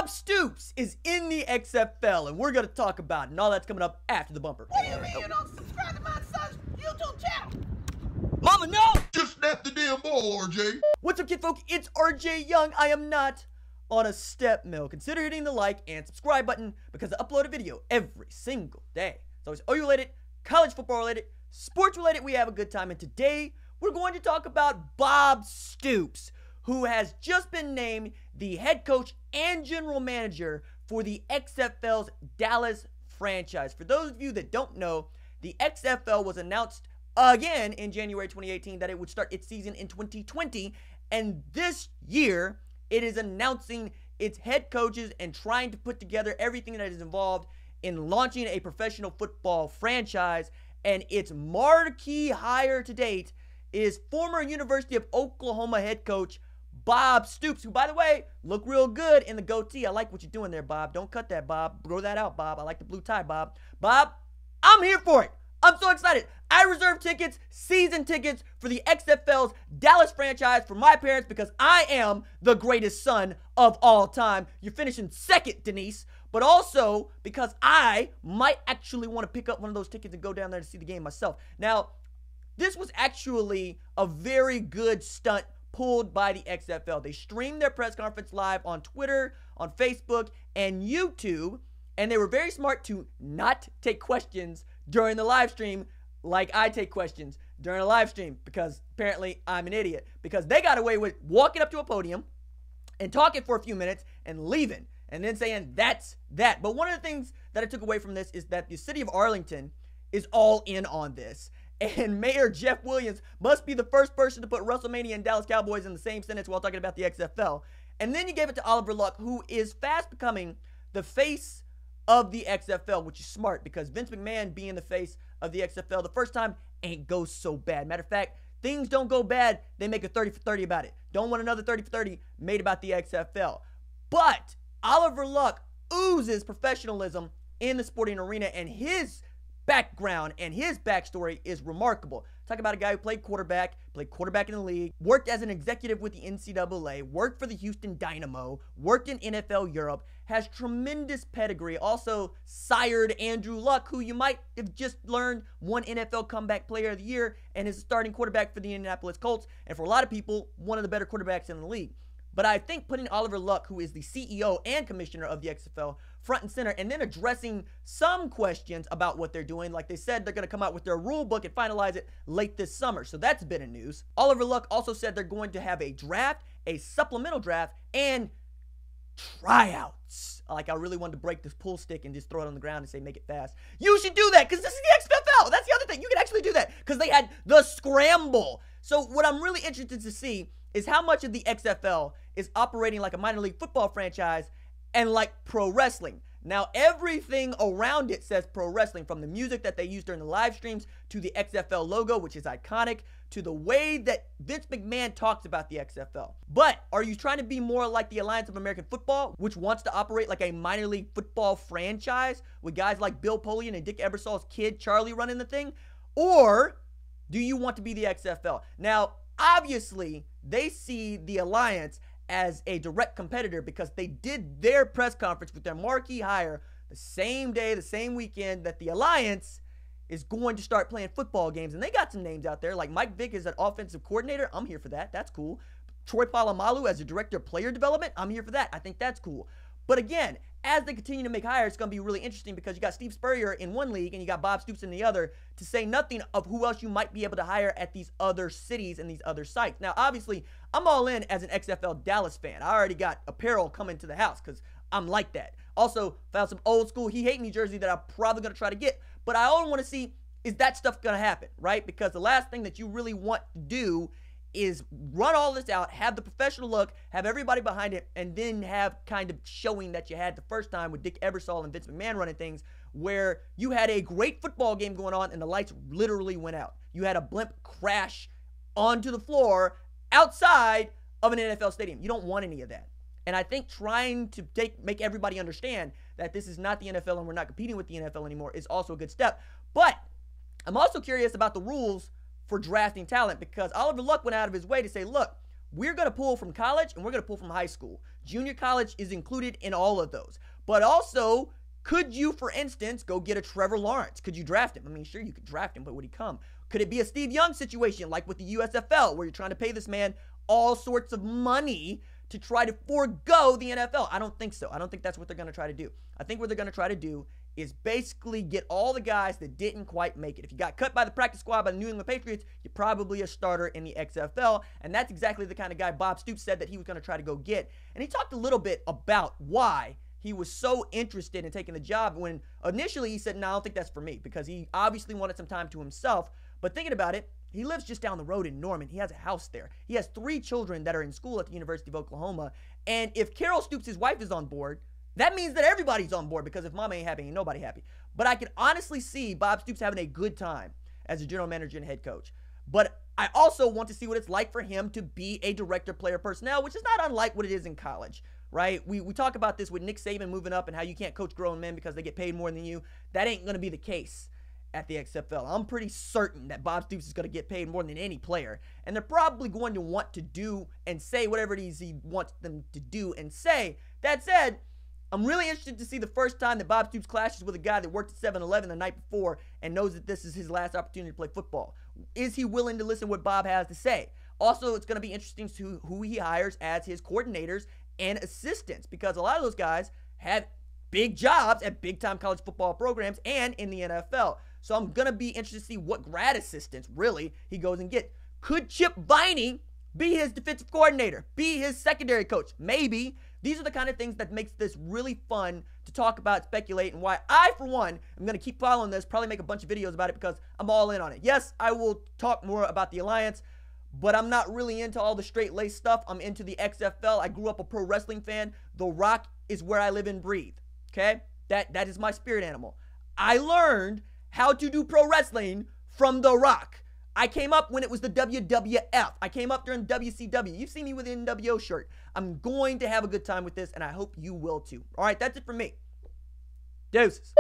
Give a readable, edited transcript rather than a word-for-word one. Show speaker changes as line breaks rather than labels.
Bob Stoops is in the XFL, and we're going to talk about it, and all that's coming up after the bumper.
What do you mean you don't subscribe to my son's YouTube channel?
Mama, no!
Just snap the damn ball, RJ.
What's up, kid folk? It's RJ Young. I am not on a step mill. Consider hitting the like and subscribe button because I upload a video every single day. It's always OU related, college football related, sports related. We have a good time, and today we're going to talk about Bob Stoops, who has just been named the head coach and general manager for the XFL's Dallas franchise. For those of you that don't know, the XFL was announced again in January 2018 that it would start its season in 2020, and this year it is announcing its head coaches and trying to put together everything that is involved in launching a professional football franchise. And its marquee hire to date is former University of Oklahoma head coach Bob Stoops, who, by the way, look real good in the goatee. I like what you're doing there, Bob. Don't cut that, Bob. Grow that out, Bob. I like the blue tie, Bob. Bob, I'm here for it. I'm so excited. I reserved tickets, season tickets, for the XFL's Dallas franchise for my parents because I am the greatest son of all time. You're finishing second, Denise, but also because I might actually want to pick up one of those tickets and go down there to see the game myself. Now, this was actually a very good stunt pulled by the XFL. They streamed their press conference live on Twitter, on Facebook, and YouTube, and they were very smart to not take questions during the live stream like I take questions during a live stream, because apparently I'm an idiot, because they got away with walking up to a podium and talking for a few minutes and leaving and then saying that's that. But one of the things that I took away from this is that the city of Arlington is all in on this. And Mayor Jeff Williams must be the first person to put WrestleMania and Dallas Cowboys in the same sentence while talking about the XFL. And then you gave it to Oliver Luck, who is fast becoming the face of the XFL, which is smart because Vince McMahon being the face of the XFL the first time ain't go so bad. Matter of fact, things don't go bad. They make a 30 for 30 about it. Don't want another 30 for 30 made about the XFL. But Oliver Luck oozes professionalism in the sporting arena, and his background and his backstory is remarkable. Talk about a guy who played quarterback in the league, worked as an executive with the NCAA, worked for the Houston Dynamo, worked in NFL Europe, has tremendous pedigree, also sired Andrew Luck, who you might have just learned won NFL Comeback Player of the Year and is a starting quarterback for the Indianapolis Colts, and for a lot of people, one of the better quarterbacks in the league. But I think putting Oliver Luck, who is the CEO and commissioner of the XFL, front and center, and then addressing some questions about what they're doing, like they said they're going to come out with their rule book and finalize it late this summer. So that's a bit of news. Oliver Luck also said they're going to have a draft, a supplemental draft, and tryouts. Like, I really wanted to break this pool stick and just throw it on the ground and say, make it fast. You should do that because this is the XFL. That's the other thing. You can actually do that because they had the scramble. So what I'm really interested to see is how much of the XFL is operating like a minor league football franchise and like pro wrestling. Now, everything around it says pro wrestling, from the music that they use during the live streams to the XFL logo, which is iconic, to the way that Vince McMahon talks about the XFL. But are you trying to be more like the Alliance of American Football, which wants to operate like a minor league football franchise with guys like Bill Polian and Dick Ebersol's kid, Charlie, running the thing? Or do you want to be the XFL? Now, obviously, they see the Alliance as a direct competitor because they did their press conference with their marquee hire the same day, the same weekend that the Alliance is going to start playing football games. And they got some names out there, like Mike Vick as an offensive coordinator. I'm here for that. That's cool. Troy Polamalu as a director of player development. I'm here for that. I think that's cool. But again, as they continue to make hires, it's going to be really interesting because you got Steve Spurrier in one league and you got Bob Stoops in the other, to say nothing of who else you might be able to hire at these other cities and these other sites. Now, obviously, I'm all in as an XFL Dallas fan. I already got apparel coming to the house because I'm like that. Also, found some old school He Hate Me jersey that I'm probably going to try to get. But I all want to see, is that stuff going to happen, right? Because the last thing that you really want to do is run all this out, have the professional look, have everybody behind it, and then have kind of showing that you had the first time with Dick Ebersol and Vince McMahon running things, where you had a great football game going on and the lights literally went out. You had a blimp crash onto the floor outside of an NFL stadium. You don't want any of that. And I think trying to make everybody understand that this is not the NFL and we're not competing with the NFL anymore is also a good step. But I'm also curious about the rules for drafting talent, because Oliver Luck went out of his way to say, look, we're going to pull from college and we're going to pull from high school. Junior college is included in all of those. But also, could you, for instance, go get a Trevor Lawrence? Could you draft him? I mean, sure, you could draft him, but would he come? Could it be a Steve Young situation like with the USFL where you're trying to pay this man all sorts of money to try to forego the NFL? I don't think so. I don't think that's what they're going to try to do. I think what they're going to try to do is basically get all the guys that didn't quite make it. If you got cut by the practice squad by the New England Patriots, you're probably a starter in the XFL, and that's exactly the kind of guy Bob Stoops said that he was going to try to go get. And he talked a little bit about why he was so interested in taking the job when initially he said, no, I don't think that's for me, because he obviously wanted some time to himself. But thinking about it, he lives just down the road in Norman. He has a house there. He has 3 children that are in school at the University of Oklahoma. And if Carol Stoops, his wife, is on board, that means that everybody's on board, because if mama ain't happy, ain't nobody happy. But I can honestly see Bob Stoops having a good time as a general manager and head coach. But I also want to see what it's like for him to be a director player personnel, which is not unlike what it is in college, right? We talk about this with Nick Saban moving up and how you can't coach grown men because they get paid more than you. That ain't going to be the case at the XFL. I'm pretty certain that Bob Stoops is going to get paid more than any player, and they're probably going to want to do and say whatever it is he wants them to do and say. That said, I'm really interested to see the first time that Bob Stoops clashes with a guy that worked at 7-Eleven the night before and knows that this is his last opportunity to play football. Is he willing to listen to what Bob has to say? Also, it's going to be interesting to who he hires as his coordinators and assistants, because a lot of those guys have big jobs at big-time college football programs and in the NFL. So I'm going to be interested to see what grad assistants, really, he goes and get. Could Chip Viney be his defensive coordinator? Be his secondary coach? Maybe. These are the kind of things that makes this really fun to talk about, speculate, and why I, for one, am going to keep following this, probably make a bunch of videos about it because I'm all in on it. Yes, I will talk more about the Alliance, but I'm not really into all the straight-laced stuff. I'm into the XFL. I grew up a pro wrestling fan. The Rock is where I live and breathe, okay? That is my spirit animal. I learned how to do pro wrestling from The Rock. I came up when it was the WWF. I came up during WCW. You've seen me with an NWO shirt. I'm going to have a good time with this, and I hope you will too. All right, that's it for me. Deuces.